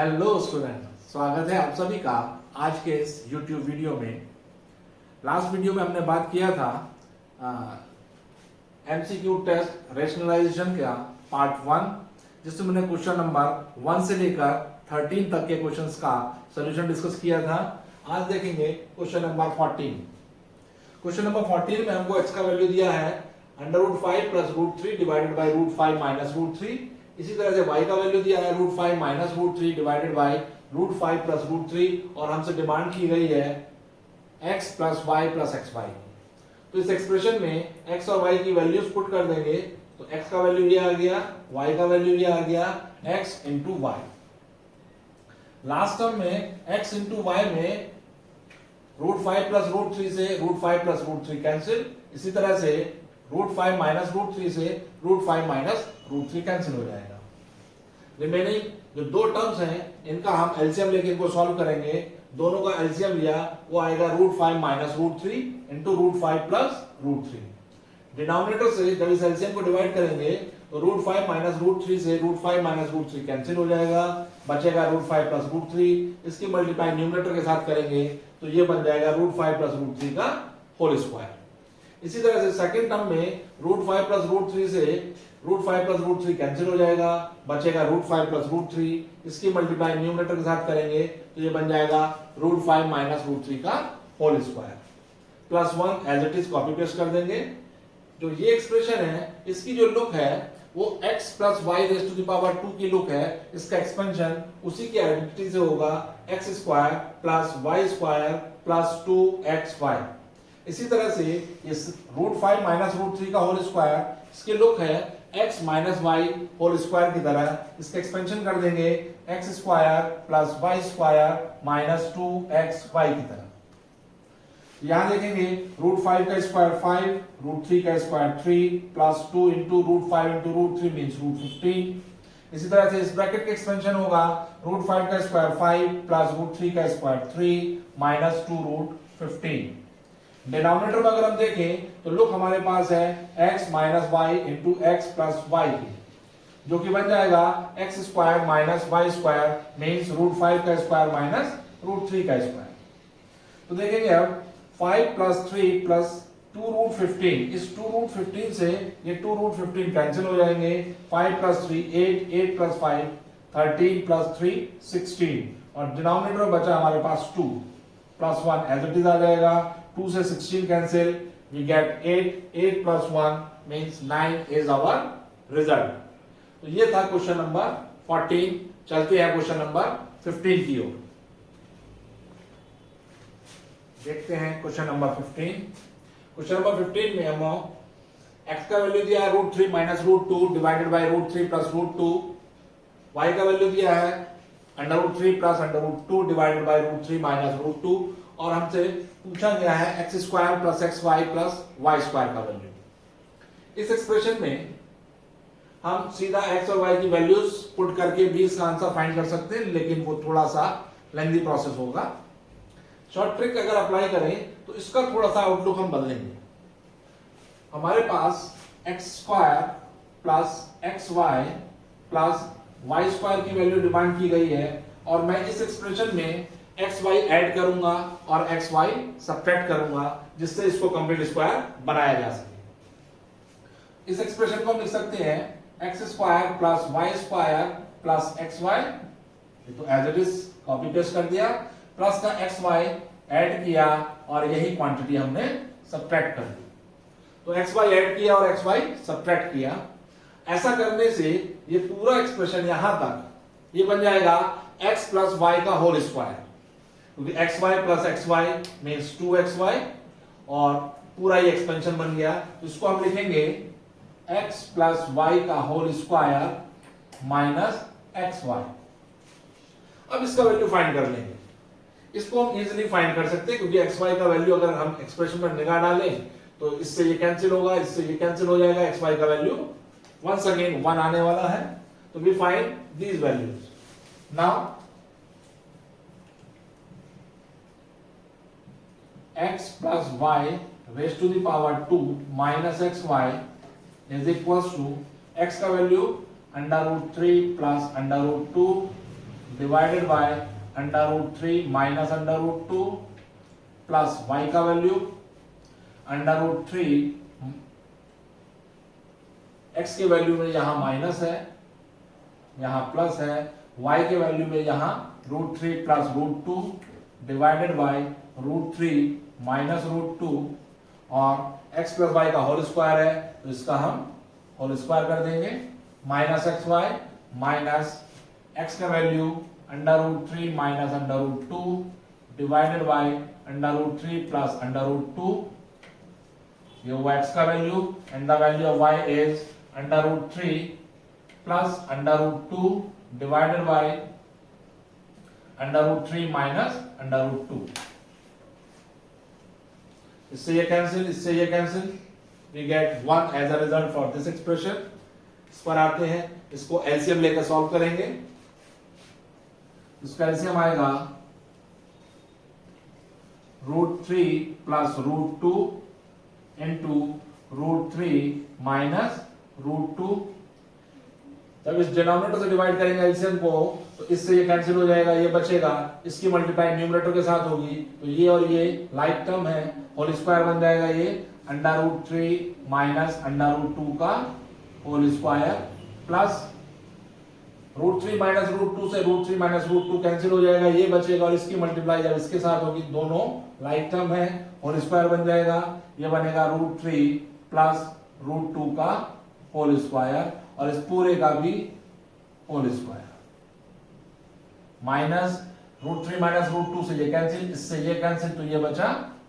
Hello student, स्वागत है आप सभी का आज के इस YouTube वीडियो में। लास्ट वीडियो में हमने बात किया था MCQ टेस्ट रेशनलाइजेशन का पार्ट 1, जिसमें मैंने क्वेश्चन नंबर 1 से लेकर 13 तक के क्वेश्चंस का सॉल्यूशन डिस्कस किया था। आज देखेंगे क्वेश्चन नंबर 14। क्वेश्चन नंबर 14 में हमको x का वैल्यू दिया है √5 प्लस √3 डिवाइडेड बाई √5 माइनस √3। इसी तरह से y का वैल्यू दिया है √5 माइनस √3 डिवाइडेड बाई √5 प्लस √3 और हमसे डिमांड की गई है x plus y plus xy। तो इस एक्सप्रेशन में x और y की वैल्यूज पुट कर देंगे तो x का वैल्यू ये आ गया, y का वैल्यू ये आ गया, x into y। Last term में x इंटू y में √5 प्लस √3 से √5 प्लस √3 कैंसिल। इसी तरह से √5 माइनस √3 से √5 माइनस √3 कैंसिल हो जाएगा। रिमेनिंग जो दो टर्म्स हैं इनका हम एलसीएम लेके इनको सॉल्व करेंगे। दोनों का एलसीएम लिया वो आएगा √5 माइनस √3 इंटू √5 प्लस √3। डिनोमिनेटर से जब इस एलसीएम को डिवाइड करेंगे तो √5 माइनस √3 से √5 माइनस √3 कैंसिल हो जाएगा, बचेगा √5 प्लस √3। इसकी मल्टीप्लाई न्यूमरेटर के साथ करेंगे तो ये बन जाएगा √5 प्लस √3 का होल स्क्वायर। इसी तरह से सेकंड टर्म में √5 प्लस √3 से √5 प्लस √3 कैंसिल हो जाएगा, बचेगा √5 प्लस √3। इसकी मल्टीप्लाई न्यूमरेटर के साथ करेंगे तो ये बन जाएगा √5 माइनस √3 का whole square. Plus 1 as it is copy paste कर देंगे। जो ये एक्सप्रेशन है इसकी जो लुक है वो x plus Y raise to the power 2 की लुक है। इसका एक्सपेंशन उसी की आइडेंटिटी से होगा x square plus Y square plus 2xy। इसी तरह से इस √5 माइनस √3 का होल स्क्वायर इसकी लुक है x minus Y whole square की तरह। इसका एक्सपेंशन कर देंगे x square plus Y square minus 2xy की तरह। यहां देखेंगे √5 का स्क्वायर 5, √3 का square 3 plus 2 into √5 into √3 means √15। इसी तरह से इस ब्रैकेट का एक्सपेंशन होगा √5 का स्क्वायर 5 प्लस √3 का स्क्वायर 3 माइनस 2√15। डिनोमिनेटर में अगर हम देखें तो लुक हमारे पास है x minus Y into X plus Y की, जो कि बन जाएगा x square minus Y square means √5 का स्क्वायर माइनस √3 का स्क्वायर। तो देखेंगे अब 5 प्लस 3 प्लस 2√15, इस 2√15 से ये 2√15 कैंसिल हो जाएंगे। 5 प्लस 3 8, 8 प्लस 5 13 प्लस 3 16 और डिनोमिनेटर बचा हमारे पास 2 प्लस 1 एज इट इज आ जाएगा। 2 से 16 cancel, we get 8, 8 plus 1 means 9 is our result. तो ये था क्वेश्चन नंबर 14। चलते हैं क्वेश्चन नंबर 15 की ओर। देखते हैं क्वेश्चन नंबर 15। क्वेश्चन नंबर 15 में हम x का वैल्यू दिया है √3 minus √2 divided by √3 plus √2। y का वैल्यू दिया है √3 प्लस √2 डिवाइडेड बाई √3 माइनस √2 और हमसे पूछा गया है x square plus xy plus y square का वैल्यू। इस एक्सप्रेशन में हम सीधा x और y की वैल्यूज पुट करके भी इसका आंसर फाइंड कर सकते हैं, लेकिन वो थोड़ा सा लेंथी प्रोसेस होगा। शॉर्ट ट्रिक अगर अप्लाई करें तो इसका थोड़ा सा आउटलुक हम बदलेंगे। हमारे पास x square plus xy plus y square की वैल्यू डिमांड की गई है और मैं इस एक्सप्रेशन में xy ऐड करूंगा और xy सब्ट्रैक्ट करूंगा, जिससे इसको कंप्लीट स्क्वायर बनाया जा सके। इस एक्सप्रेशन को हम लिख सकते हैं x square plus Y square plus xy, तो as it is copy paste कर दिया, प्लस का xy ऐड किया और यही क्वांटिटी हमने सब्ट्रैक्ट कर दी। तो xy ऐड किया और xy सब्ट्रैक्ट किया। ऐसा करने से ये पूरा एक्सप्रेशन यहां तक ये बन जाएगा x प्लस वाई का होल स्क्वायर, क्योंकि xy plus xy means 2xy और पूरा ये एक्सपेंशन बन गया। तो इसको हम लिखेंगे x प्लस वाई का होल स्क्वायर माइनस xy। अब इसका वैल्यू फाइंड कर लेंगे। इसको हम इजीली फाइंड कर सकते हैं क्योंकि xy का वैल्यू अगर हम एक्सप्रेशन में निगाह डालें तो इससे ये कैंसिल होगा, इससे ये कैंसिल हो जाएगा। xy का वैल्यू वंस अगेन 1 आने वाला है। तो we find these values. Now x plus y raise to the power 2 minus xy is equals to x का value √3 plus √2 divided by √3 minus √2 plus y का वैल्यू √3 x के value में यहां minus है, यहां प्लस है, y के value में यहां √3 प्लस √2 डिवाइडेड बाय √3 माइनस √2 और x प्लस y का होल स्क्वायर है तो इसका हम होल स्क्वायर कर देंगे, minus X Y minus x का value √3 minus √2 divided by √3 plus √2, ये हुआ x का value and the value of y is √3 plus √2 divided by √3 minus √2। इससे ये कैंसिल, इससे ये cancel, we get 1 as a result for this expression. इस पर आते हैं, इसको एलसीएम लेकर सॉल्व करेंगे। इसका एलसीएम आएगा √3 प्लस √2 इंटू √3 माइनस √2। जब इस डिनोमिनेटर से डिवाइड करेंगे एलसीएम को तो इससे ये कैंसिल हो जाएगा, ये बचेगा, इसकी मल्टीप्लाई न्यूमरेटर के साथ होगी तो ये और ये लाइक टर्म है, होल स्क्वायर बन जाएगा ये √3 माइनस √2 का होल स्क्वायर प्लस √3 माइनस √2 से √3 माइनस √2 कैंसिल हो जाएगा, ये बचेगा और इसकी मल्टीप्लाई जब इसके साथ होगी दोनों लाइक टर्म है, होल स्क्वायर बन जाएगा, ये बनेगा √3 प्लस √2 का होल स्क्वायर और इस पूरे का भी होल स्क्वायर माइनस √3 माइनस √2 से ये कैंसिल, इससे ये कैंसिल तो ये बचा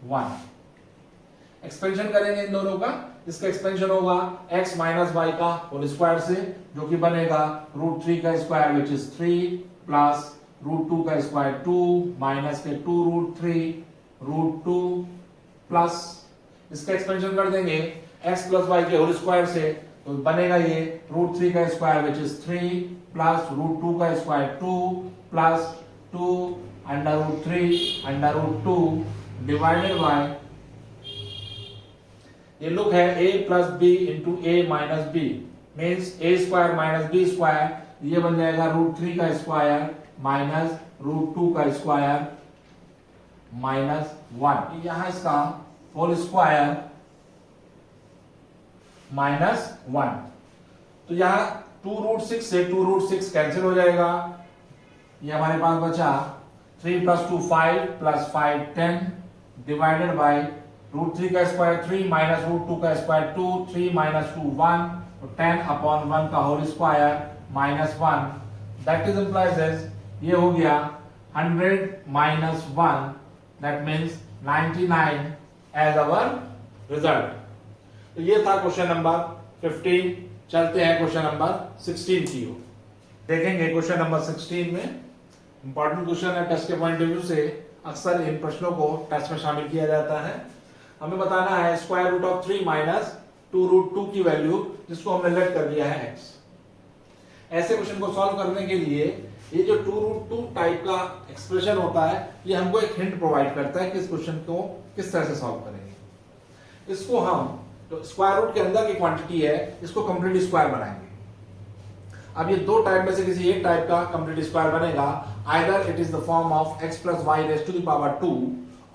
1। एक्सपेंशन करेंगे इन दोनों का, इसका एक्सपेंशन होगा x माइनस वाई का होल स्क्वायर से जो कि बनेगा √3 का स्क्वायर विच इज 3 प्लस √2 का स्क्वायर 2 माइनस के 2 √3 √2 प्लस इसका एक्सपेंशन कर देंगे x प्लस वाई के होल स्क्वायर से तो बनेगा ये √3 का स्क्वायर विच इज 3 प्लस √2 का स्क्वायर 2 प्लस 2 √3 √2 डिवाइडेड बाय ये लुक है a plus b into a minus b means a square minus b square, ये बन जाएगा √3 का स्क्वायर माइनस √2 का स्क्वायर माइनस 1। यहां इसका होल स्क्वायर माइनस 1 तो यहां 2√6 से 2√6 कैंसिल हो जाएगा, ये हमारे पास बचा 3 प्लस 2 5 प्लस 5 10 डिवाइडेड बाय √3 का स्क्वायर 3 माइनस √2 का स्क्वायर 2 3 माइनस 2 1 तो 10 अपॉन 1 का whole square minus 1 that is implies as ये हो गया 100 minus 1 that means 99 as our result. तो ये था क्वेश्चन नंबर 15। चलते हैं क्वेश्चन नंबर 16 की ओर, देखेंगे क्वेश्चन नंबर 16 में इंपॉर्टेंट क्वेश्चन है टेस्ट के पॉइंट ऑफ व्यू से, अक्सर इन प्रश्नों को टेस्ट में शामिल किया जाता है। हमें बताना है स्क्वायर रूट ऑफ 3 माइनस 2√2 की वैल्यू जिसको हमने लेट कर दिया है x। ऐसे क्वेश्चन को सॉल्व करने के लिए ये जो 2√2 टाइप का एक्सप्रेशन होता है ये हमको एक हिंट प्रोवाइड करता है कि इस क्वेश्चन को किस तरह से सॉल्व करेंगे। इसको हम तो स्क्वायर रूट के अंदर की क्वांटिटी है इसको कंप्लीट स्क्वायर बनाएंगे। अब ये दो टाइप में से किसी एक टाइप का कंप्लीट स्क्वायर बनेगा, either it is the form of x plus Y raise to the power 2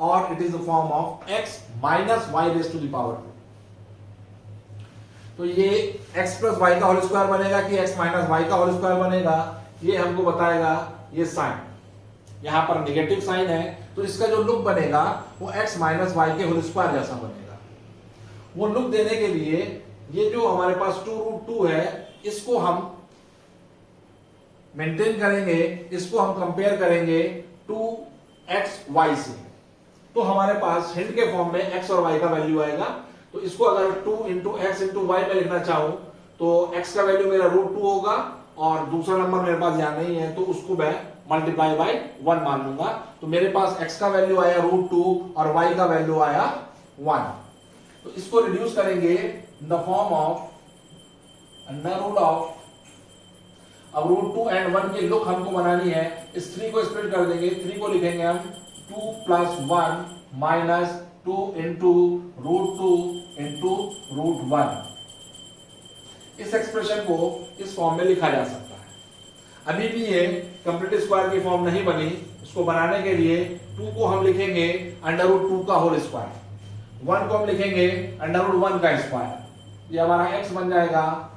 और it is the form of x minus Y raise to the power 2। तो ये x प्लस वाई का whole square बनेगा कि x minus Y का whole square बनेगा, ये हमको बताएगा ये साइन। यहां पर नेगेटिव साइन है तो इसका जो लुक बनेगा वो x माइनस वाई के होल स्क्वायर जैसा बनेगा। वो लुक देने के लिए ये जो हमारे पास 2√2 है इसको हम मेंटेन करेंगे, इसको हम कंपेयर करेंगे 2xy से, तो हमारे पास हिंट के फॉर्म में x और y का वैल्यू आएगा। तो इसको अगर 2 इंटू एक्स इंटू वाई में लिखना चाहूं तो x का वैल्यू मेरा √2 होगा और दूसरा नंबर मेरे पास यहां नहीं है तो उसको मैं मल्टीप्लाई बाय 1 मान लूंगा। तो मेरे पास x का वैल्यू आया √2 और y का वैल्यू आया 1। तो इसको रिड्यूस करेंगे in the form of under root of, अब √2 एंड 1 की लुक हमको बनानी है, इस 3 को स्प्लिट कर देंगे, 3 को लिखेंगे हम 2 प्लस 1 माइनस 2 इंटू √2 इंटू √1। इस एक्सप्रेशन को इस फॉर्म में लिखा जा सकता है। अभी भी ये कंप्लीट स्क्वायर की फॉर्म नहीं बनी। इसको बनाने के लिए 2 को हम लिखेंगे √2 का होल स्क्वायर, 1 को हम लिखेंगे √1 का स्क्वायर। ये हमारा x बन जाएगा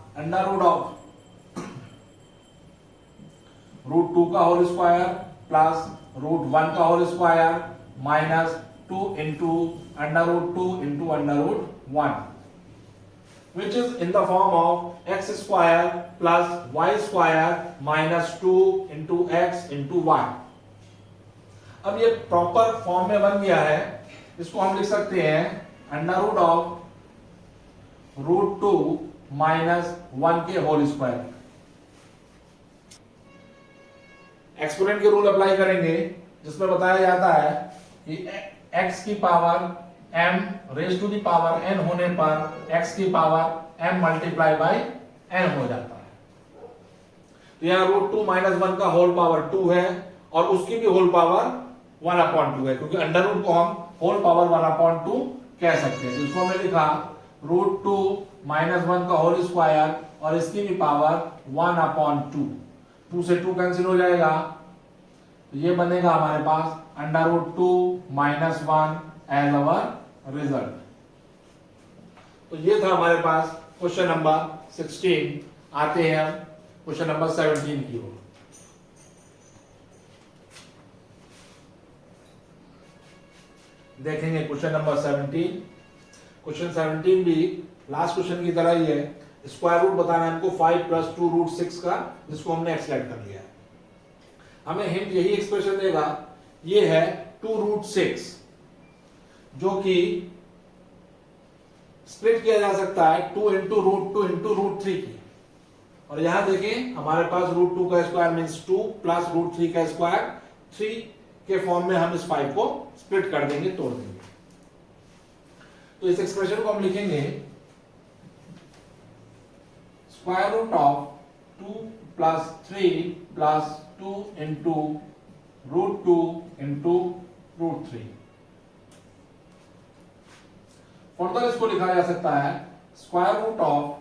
√2 का होल स्क्वायर प्लस √1 का whole square minus 2 into √2 into √1, which is in the form of x square plus y square minus 2 into x into y। अब ये प्रॉपर फॉर्म में बन गया है। इसको हम लिख सकते हैं √2 माइनस 1 के होल स्क्वायर। एक्सपोनेंट के रूल अप्लाई करेंगे जिसमें बताया जाता है कि x की power m raise to the power n होने पर x की power m multiply by n हो जाता है। तो यहां √2 माइनस 1 का होल पावर 2 है और उसकी भी होल पावर 1/2 है, क्योंकि अंडर रूट को हम होल पावर 1/2 कह सकते हैं। तो इसको हमने लिखा √2 माइनस 1 का होल स्क्वायर और इसकी भी पावर 1/2। 2 से 2 कैंसिल हो जाएगा, तो ये बनेगा हमारे पास √2 माइनस 1 एज अवर रिजल्ट। तो ये था हमारे पास क्वेश्चन नंबर 16। आते हैं हम क्वेश्चन नंबर 17 की ओर। देखेंगे क्वेश्चन नंबर 17। क्वेश्चन 17 भी लास्ट क्वेश्चन की तरह ही है। स्क्वायर रूट बताना है हमको 5 + 2√6 का, जिसको हमने एक्सलेक्ट कर लिया है। हमें हिंट यही एक्सप्रेशन देगा, ये है 2√6 जो कि स्प्लिट किया जा सकता है 2 into √2 into √3 की। और यहां देखें हमारे पास √2 का स्क्वायर मींस 2 प्लस √3 का स्क्वायर 3 के फॉर्म में हम इस 5 को स्प्लिट कर देंगे, तोड़ देंगे। तो इस एक्सप्रेशन को हम लिखेंगे square root of 2 + 3 + 2 into √2 into √3। Further इसको लिखा जा सकता है स्क्वायर रूट ऑफ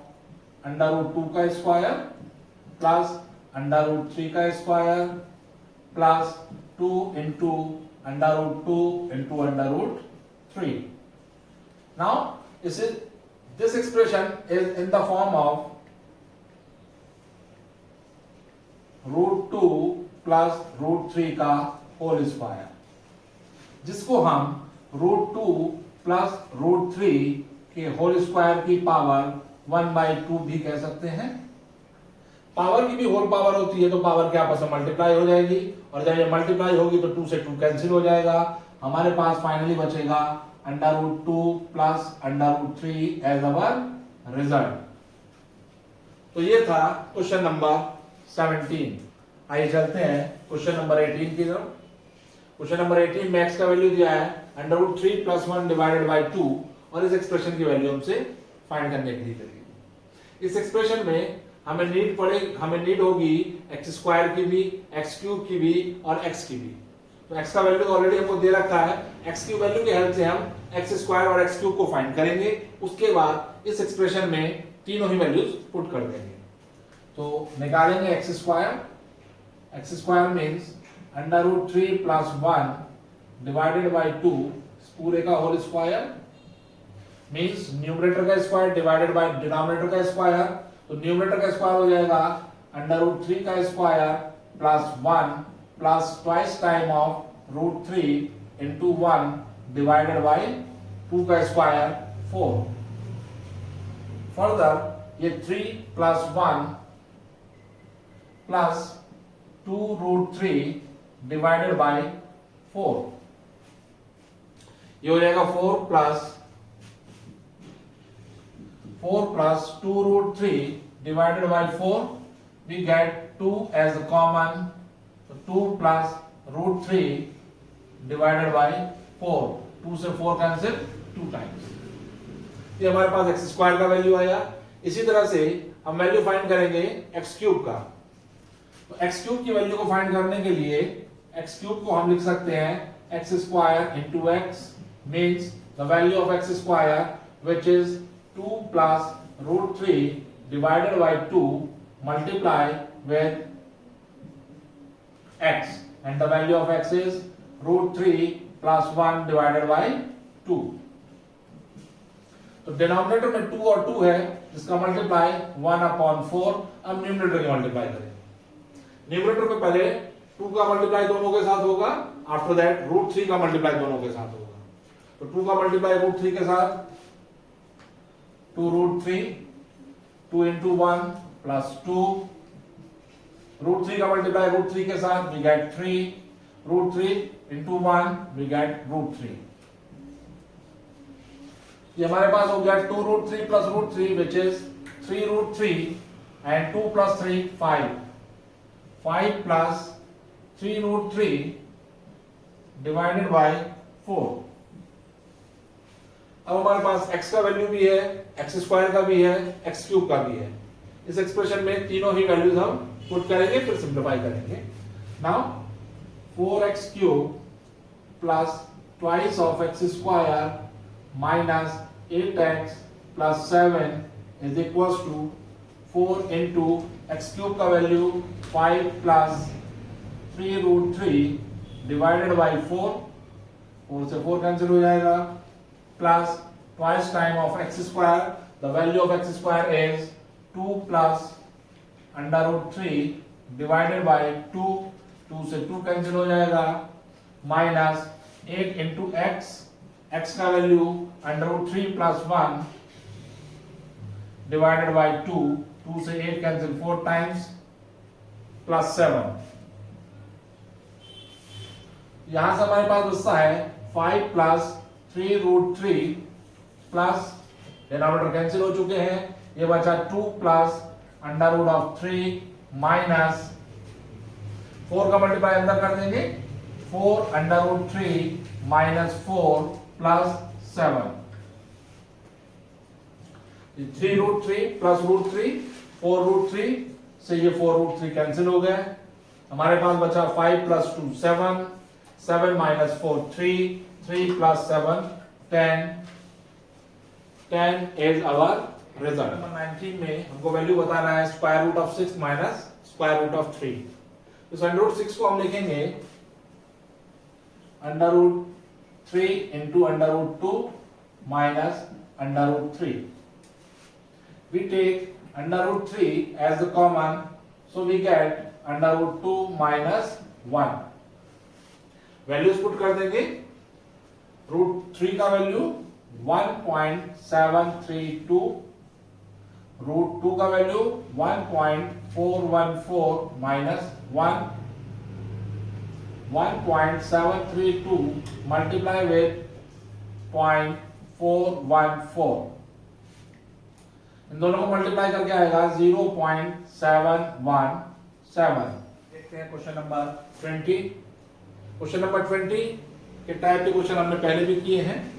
√2 का स्क्वायर प्लस √3 का square plus 2 into √2 into √3। Now this expression is in the form of √2 plus √3 का होल स्क्वायर, जिसको हम √2 प्लस √3 के होल स्क्वायर की पावर 1/2 भी कह सकते हैं। पावर की भी होल पावर होती है तो पावर के आपस में मल्टीप्लाई हो जाएगी, और जब ये मल्टीप्लाई होगी तो 2 से 2 कैंसिल हो जाएगा। हमारे पास फाइनली बचेगा √2 प्लस √3 एज अवर रिजल्ट। तो ये था क्वेश्चन नंबर 17। आइए चलते हैं क्वेश्चन नंबर 18 की तरफ। क्वेश्चन नंबर 18 में x का वैल्यू दिया है √3 + 1 डिवाइडेड बाय 2, और इस एक्सप्रेशन की वैल्यू हमसे फाइंड करने के लिए करेगी। इस एक्सप्रेशन में हमें नीड होगी x² की भी, x³ की भी और x की भी। तो x का वैल्यू ऑलरेडी हमको दे रखा है, x की वैल्यू की हेल्प से हम x² और x³ को फाइंड करेंगे। उसके बाद इस एक्सप्रेशन में तीनों ही वैल्यूज पुट कर देंगे। तो निकालेंगे x² मींस √3 + 1 डिवाइडेड बाय 2 पूरे का होल स्क्वायर मींस न्यूमरेटर का स्क्वायर डिवाइडेड बाय डिनोमिनेटर का स्क्वायर। तो न्यूमरेटर का स्क्वायर हो जाएगा √3 का square plus 1 plus twice time of √3 into 1 divided by 2 का स्क्वायर 4। फर्दर ये 3 + 1 प्लस 2√3 डिवाइडेड बाय 4, ये हो जाएगा 4 plus 2√3 divided by 4, we get 2 as a common, so 2 plus √3 divided by 4, 2 से 4 कैंसिल 2 टाइम्स। ये हमारे पास x² का वैल्यू आया। इसी तरह से हम वैल्यू फाइंड करेंगे x³ का। तो x³ की वैल्यू को फाइंड करने के लिए x³ को हम लिख सकते हैं x² into x means the value of x² which is 2 plus √3 divided by 2 multiply with x and the value of x is √3 plus 1 divided by 2. तो डिनोमिनेटर में 2 और 2 है, जिसका मल्टीप्लाई 1/4. अब न्यूमरेटर के मल्टीप्लाई करेंगे. न्यूमरेटर में पहले 2 का मल्टीप्लाई दोनों के साथ होगा, आफ्टर दैट √3 का मल्टीप्लाई दोनों के साथ होगा. तो 2 का मल्टीप्लाई √3 के साथ 2 √3, 2 into 1 plus 2. √3 का मल्टीप्लाई √3 के साथ we get 3. √3 into 1 we get √3. ये हमारे पास हो गया 2 √3 plus √3 which is 3 √3 and 2 plus 3 5. 5 plus 3 √3 divided by 4. अब हमारे पास x का वैल्यू भी है, x स्क्वायर का भी है, x क्यूब का भी है. इस एक्सप्रेशन में तीनों ही वैल्यूज हम पुट करेंगे, फिर सिंप्लीफाई करेंगे. Now 4x cube plus twice of x square minus 8x plus 7 is equal to 4 into x cube का वैल्यू 5 प्लस 3 √3 डिवाइडेड बाई 4. 4 से 4 कैंसिल हो जाएगा, plus twice time of x square. The value of x square is 2 plus √3 divided by 2. 2 से 2 cancel हो जाएगा, minus 8 into x का value √3 plus 1 divided by 2. 2 से 8 cancel 4 times, plus 7. यहां से हमारे पास बचता है 5 प्लस 3 √3 प्लस डिनोमिनेटर कैंसिल हो चुके हैं, ये बचा 2 प्लस √3 माइनस 4 का मल्टीप्लाई अंदर कर देंगे, 4 √3 माइनस 4 प्लस 7. 3 √3 प्लस √3 4 √3 से ये 4 √3 कैंसिल हो गए. हमारे पास बचा 5 plus 2 7, 7 minus 4 3, 3 plus 7 10. 10 is our result. Number 19 में हमको वैल्यू बताना है square root of 6 minus square root of 3. इस √6 को हम लिखेंगे √3 into √2 minus √3. We take √3 as the common, so we get √2 minus 1. Values put कर देंगे. √3 का वैल्यू 1.732, √2 का वैल्यू 1.414 माइनस 1. 1.732 multiply with 0.414. इन दोनों को मल्टीप्लाई करके आएगा 0.717. देखते हैं क्वेश्चन नंबर 20. क्वेश्चन नंबर 20 के टाइप के क्वेश्चन हमने पहले भी किए हैं.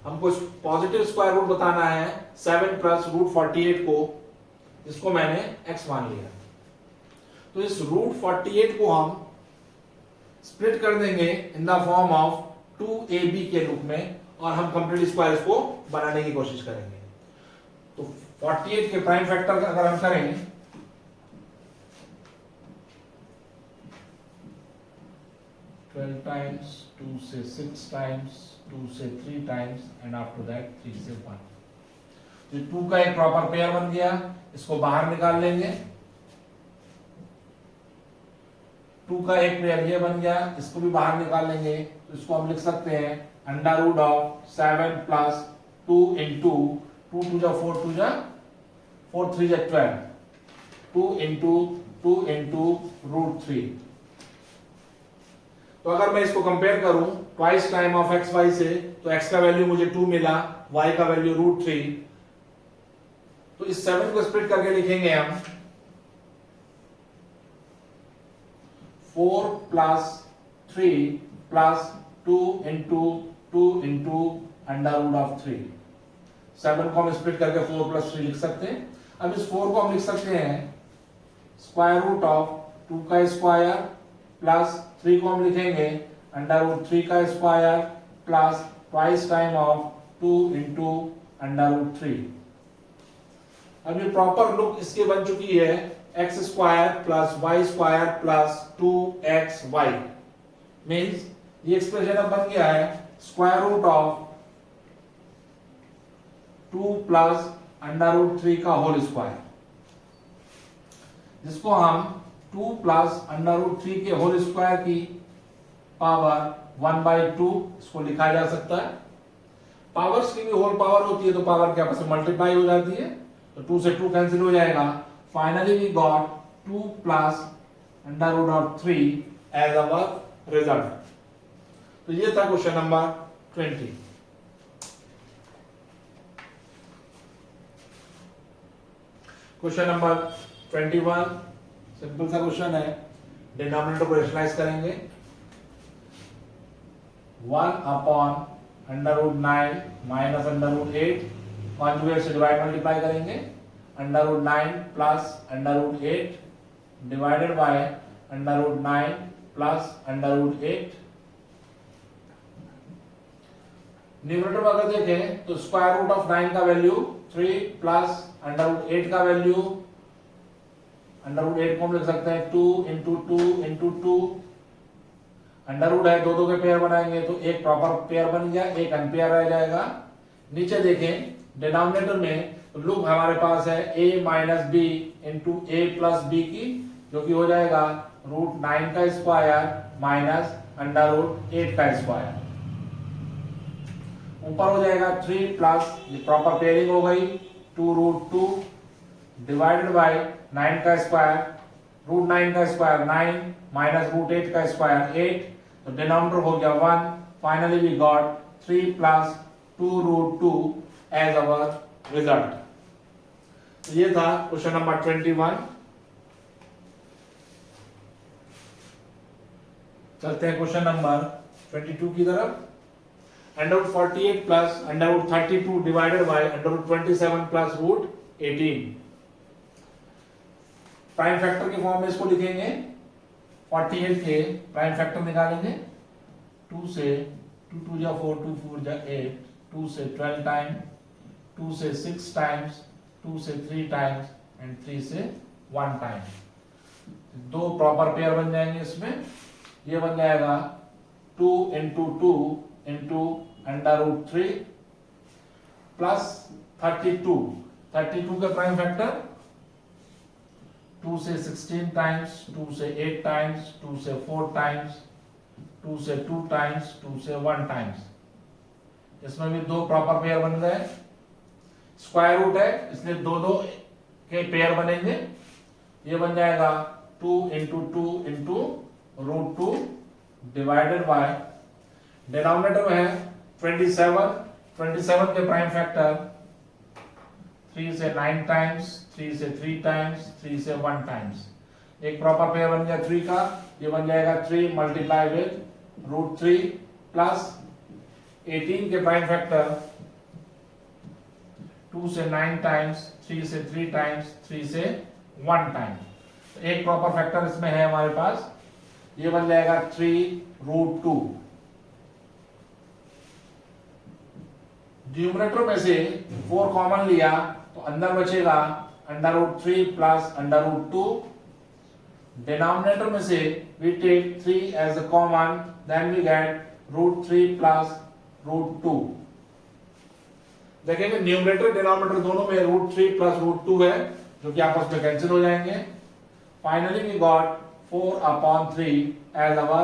हमको पॉजिटिव स्क्वायर रूट बताना है 7 प्लस √48 को, जिसको मैंने x मान लिया. तो इस √48 को हम स्प्लिट कर देंगे इन द फॉर्म ऑफ 2ab के रूप में, और हम कंप्लीट स्क्वायर को बनाने की कोशिश करेंगे. तो 48 के प्राइम फैक्टर अगर हम करें, टाइम्स 2 से 6 टाइम्स 2 से 3 टाइम्स एंड आफ्टर दैट 3 से 1. तो 2 का एक प्रॉपर पेयर बन गया, इसको बाहर निकाल लेंगे. 2 का एक पेयर ये बन गया, इसको भी बाहर निकाल लेंगे. तो इसको हम लिख सकते हैं √7 प्लस 2 इंटू 2 2 जा 4 2 जा 4 3 जा 12, 2 इंटू √3. तो अगर मैं इसको कंपेयर करूं twice time of X Y से, तो x का वैल्यू मुझे 2 मिला, y का वैल्यू √3. तो इस 7 को स्प्लिट करके लिखेंगे हम 4 प्लस 3 प्लस 2 इंटू √3. 7 को हम स्प्लिट करके 4 प्लस 3 लिख सकते हैं. अब इस 4 को हम लिख सकते हैं स्क्वायर रूट ऑफ 2 का स्क्वायर प्लस 3 को हम लिखेंगे √3 का square plus twice time of 2 into √3. अब ये प्रॉपर लुक इसकी बन चुकी है x square plus Y square plus 2xy means ये एक्सप्रेशन अब बन गया है square root of 2 plus under root 3 का होल स्क्वायर, जिसको हम 2 प्लस अंडर रूट 3 के होल स्क्वायर की पावर 1/2 इसको लिखा जा सकता है। पावर्स की भी होल पावर होती है तो पावर के आपस में मल्टीप्लाई हो जाती है, तो 2 से 2 कैंसिल हो जाएगा। Finally we got 2 plus under root of 3 as our result. तो ये था question number 20। Question number 21 simple सा क्वेश्चन है, डिनोमिनेटर को रेशनलाइज करेंगे। 1 upon under root 9 minus under root 8 conjugate से डिवाइड मल्टीप्लाई करेंगे। Under root 9 plus under root 8 divided by under root 9 plus under root 8। Numerator में अगर देखें तो स्क्वायर रूट ऑफ 9 का वैल्यू 3 प्लस अंडर रूट 8 का वैल्यू, अंडर रूट 8 को हम लिख सकते हैं 2 इंटू 2 इंटू 2। अंडर रूट है, दो के पेयर बनाएंगे तो एक प्रॉपर पेयर बन गया, एक अनपेयर रह जाएगा। नीचे देखें डिनोमिनेटर में तो लूप हमारे पास है a minus B into A plus B की, जो कि हो जाएगा रूट 9 का स्क्वायर माइनस अंडर रूट 8 का स्क्वायर। ऊपर हो जाएगा 3 प्लस ये प्रॉपर पेयरिंग हो गई 2 रूट 2 डिवाइडेड बाय 9 का स्क्वायर, रूट 9 का स्क्वायर 9 माइनस रूट 8 का स्क्वायर 8, तो डिनोमिनेटर हो गया 1। Finally we got 3 plus 2 root 2 as our result. तो ये था क्वेश्चन नंबर 21। चलते हैं क्वेश्चन नंबर 22 की तरफ। Under root 48 plus under root 32 divided by under root 27 plus root 18। Prime factor के फॉर्म में इसको लिखेंगे। 48 के प्राइम फैक्टर निकालेंगे, 2 से 2 2 जा 4 2 4 जा 8, 2 से 12 टाइम, 2 से 6 टाइम्स, 2 से 3 टाइम्स एंड 3 से 1 टाइम। दो प्रॉपर पेयर बन जाएंगे इसमें। ये बन जाएगा 2 into 2 into under root 3 plus 32। 32 का प्राइम फैक्टर 2 से 16 टाइम्स, 2 से 8 टाइम्स, 2 से 4 टाइम्स, 2 से 2 टाइम्स, 2 से 1 टाइम्स। इसमें भी दो प्रॉपर पेयर बन गए। स्क्वायर रूट है इसलिए दो के पेयर बनेंगे। ये बन जाएगा 2 into 2 into root 2 divided by denominator में है 27। 27 के प्राइम फैक्टर 3 से 9 टाइम्स, 3 से 3 टाइम्स, 3 से 1 टाइम्स। एक प्रॉपर पेयर बन गया 3 का, ये बन जाएगा 3 मल्टीप्लाई विद रूट 3 प्लस 18 के प्राइम फैक्टर 2 से 9 टाइम्स, 3 से 3 टाइम्स, 3 से 1 टाइम। तो एक प्रॉपर फैक्टर इसमें है हमारे पास, ये बन जाएगा 3 रूट 2। न्यूमरेटर में से 4 कॉमन लिया तो अंदर बचेगा under root 3 plus under root 2। Denominator में से we take 3 as a common, then we get root 3 plus root 2। देखेंगे न्यूमरेटर डिनोमिनेटर दोनों में रूट 3 प्लस रूट 2 है, जो कि आपस में कैंसिल हो जाएंगे। Finally we got 4/3 as our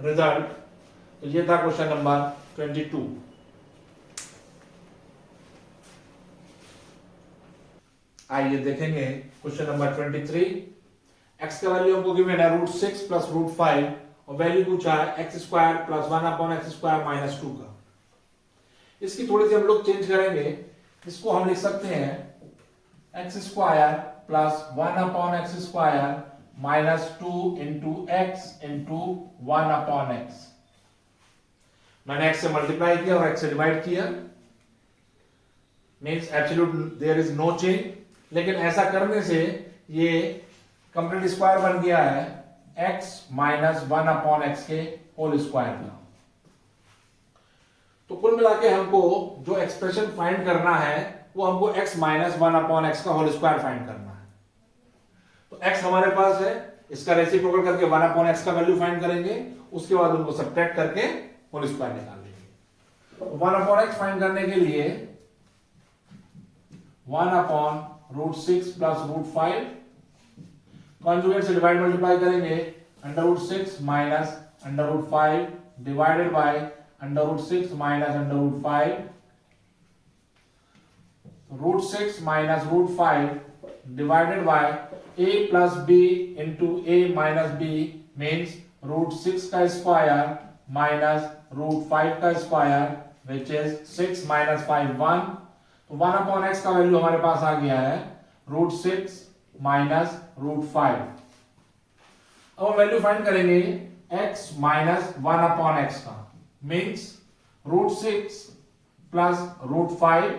result. तो ये था क्वेश्चन नंबर 22। आइए देखेंगे क्वेश्चन नंबर 23। x का वैल्यू हमको गिवन है रूट 6 प्लस रूट 5 और वैल्यू पूछा है x square plus 1/x square minus 2 का। इसकी थोड़ी सी हम लोग चेंज करेंगे, इसको हम लिख सकते हैं x square plus 1/x square minus 2 into x into 1/x। मैंने x से मल्टीप्लाई किया और x से डिवाइड किया, means absolute there is no change. लेकिन ऐसा करने से ये कंप्लीट स्क्वायर बन गया है x माइनस 1/x के होल स्क्वायर का। तो कुल मिला के हमको जो एक्सप्रेशन फाइंड करना है वो हमको x माइनस 1/x का होल स्क्वायर फाइंड करना है। तो x हमारे पास है, इसका रेसिप्रोकल करके 1 अपॉन x का वैल्यू फाइंड करेंगे, उसके बाद उनको सब्ट्रैक्ट करके होल स्क्वायर निकाल लेंगे। 1 अपॉन x फाइंड करने के लिए 1 अपॉन √6 प्लस √5 कॉन्जुगेट से डिवाइड मल्टीप्लाई करेंगे, √6 minus √5 divided by √6 minus √5, √6 minus √5 divided by a plus b into a minus b means √6 का स्क्वायर माइनस √5 का स्क्वायर which is 6 minus 5 1। तो 1 अपॉन x का value हमारे पास आ गया है √6 माइनस √5। अब हम वैल्यू फाइंड करेंगे x माइनस 1 अपॉन x का, means √6 plus √5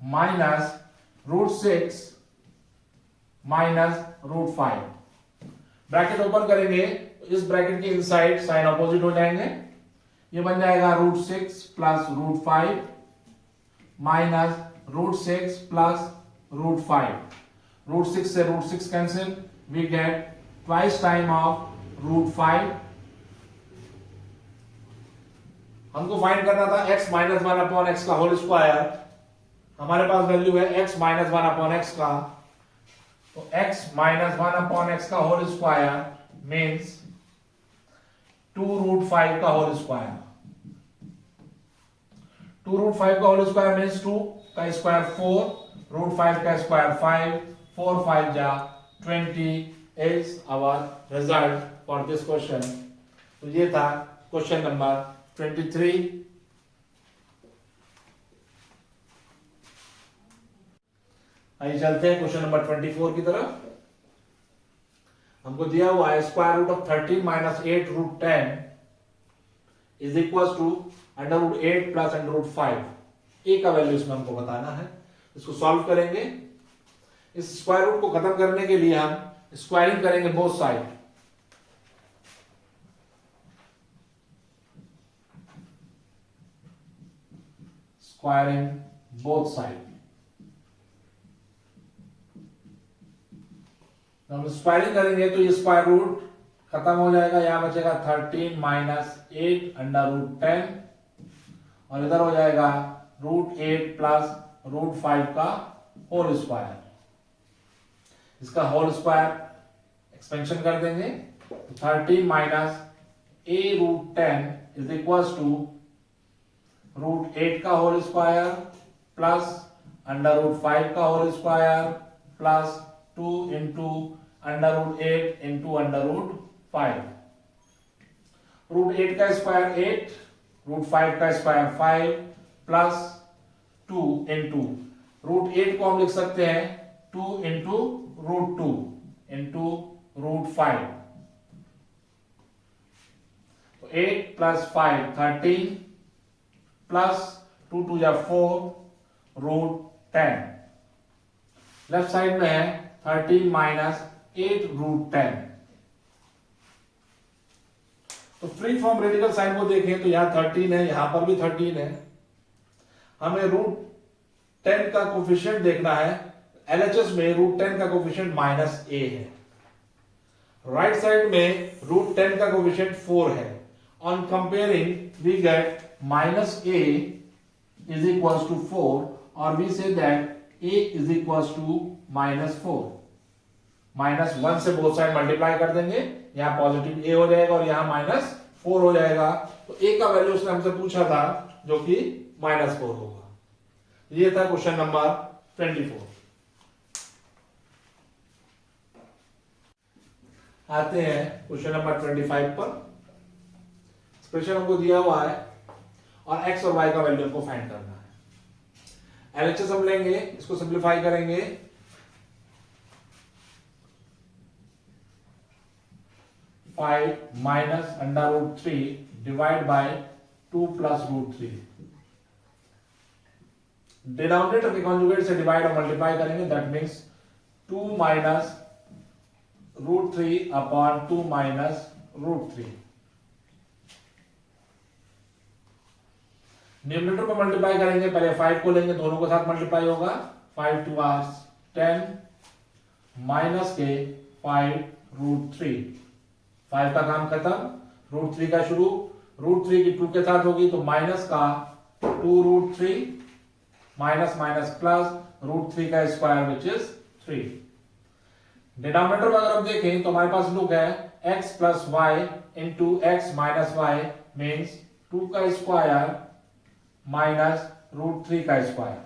minus √6 minus √5। Bracket open करेंगे तो इस ब्रैकेट के इनसाइड साइन ऑपोजिट हो जाएंगे, ये बन जाएगा √6 प्लस √5 माइनस √6 प्लस √5। √6 से √6 cancel, we get twice time of √5। हमको फाइंड करना था x माइनस 1 अपॉन x का होल स्क्वायर, हमारे पास वैल्यू है x माइनस 1 अपॉन x का, तो x माइनस 1 अपॉन x का होल स्क्वायर मीन्स 2√5 का होल स्क्वायर। 2√5 का होल स्क्वायर मीन्स 2 का स्क्वायर 4, √5 का स्क्वायर 5, 4 5 जा 20 is our result for this question। तो ये था क्वेश्चन नंबर 23। आइए चलते हैं क्वेश्चन नंबर 24 की तरफ। हमको दिया हुआ है square root of 13 minus 8√10 is equal to √8 plus √5। A का वैल्यू इसमें हमको बताना है, इसको सॉल्व करेंगे। इस स्क्वायर रूट को खत्म करने के लिए हम स्क्वायरिंग करेंगे both side. Squaring both side, हम स्क्वायरिंग करेंगे तो ये स्क्वायर रूट खत्म हो जाएगा, यहां बचेगा 13 माइनस 8 √10 और इधर हो जाएगा √8 प्लस √5 का होल स्क्वायर। इसका होल स्क्वायर एक्सपेंशन कर देंगे, 13 minus a√10 is equal to √8 का होल स्क्वायर प्लस √5 का whole square plus 2 into √8 into √5। √8 का स्क्वायर 8, √5 का स्क्वायर 5 प्लस 2 इंटू √8 को हम लिख सकते हैं 2 इंटू √2 इंटू √5। तो 8 प्लस 5 13 प्लस 2 2 या 4 √10। लेफ्ट साइड में है 13 माइनस 8√10। तो फ्री फ्रॉम रेडिकल साइन को देखें तो यहां 13 है, यहां पर भी 13 है। हमें √10 का कोफिशिएंट देखना है, एलएचएस में √10 का कोफिशिएंट -a है, राइट साइड में √10 का कोफिशिएंट 4 है। On comparing we get -a is equals to 4 और we say that a is equals to -4। -1 से बोथ साइड मल्टीप्लाई कर देंगे, यहां पॉजिटिव a हो जाएगा और यहां -4 हो जाएगा। तो a का वैल्यू उसने हमसे पूछा था जो कि -4 होगा। ये था क्वेश्चन नंबर 24। आते हैं क्वेश्चन नंबर 25 पर। एक्सप्रेशन हमको दिया हुआ है और x और y का वैल्यू हमको फाइंड करना है। एलएचएस हम लेंगे, इसको सिंप्लीफाई करेंगे, minus √3 divide by 2 plus √3। Denominator के कॉन्जुगेट से डिवाइड और मल्टीप्लाई करेंगे, that means 2 minus √3 upon 2 minus √3। Numerator पर मल्टीप्लाई करेंगे, पहले 5 को लेंगे, दोनों के साथ मल्टीप्लाई होगा, 5 2 10 माइनस के 5√3। 5 का काम खत्म, √3 का शुरू, √3 की 2 के साथ होगी तो माइनस का 2√3 माइनस माइनस प्लस √3 का स्क्वायर विच इज 3। डिनोमिनेटर में अगर हम देखें तो हमारे पास लुक है x plus y into x minus y means 2 का स्क्वायर माइनस √3 का स्क्वायर।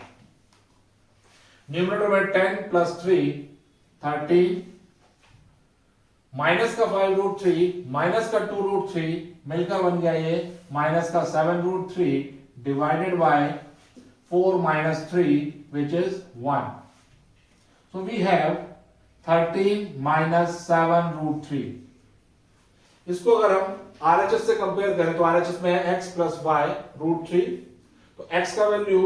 न्यूमरेटर में 10 प्लस 3 13 माइनस का 5√3 माइनस का 2√3 मिलकर बन गया ये माइनस का 7√3 divided by 4 minus 3 which is 1। So we have 13 minus 7√3। इसको अगर हम RHS से कंपेयर करें तो RHS में है x प्लस वाई √3, तो x का वैल्यू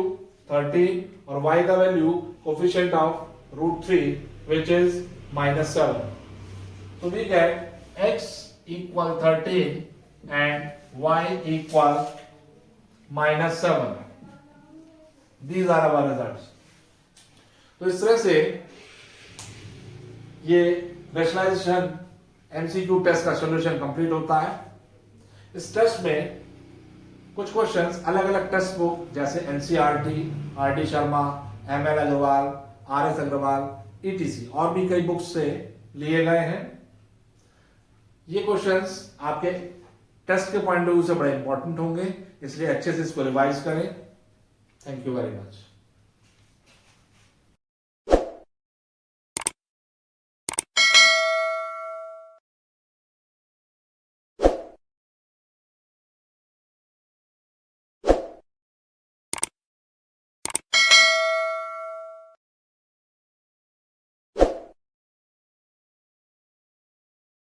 13 और y का value coefficient of √3 which is -7। So we get x equal 13 and y equal -7. These are our results. तो इस तरह से ये रैशनलाइजेशन MCQ टेस्ट का सॉल्यूशन कंप्लीट होता है। इस टेस्ट में कुछ क्वेश्चंस अलग अलग टेक्स्ट बुक जैसे NCERT, RD Sharma, ML Agarwal, RS Agarwal, ETC और भी कई बुक्स से लिए गए हैं। ये क्वेश्चंस आपके टेस्ट के पॉइंट ऑफ व्यू से बड़े इंपॉर्टेंट होंगे, इसलिए अच्छे से इसको रिवाइज करें। Thank you very much.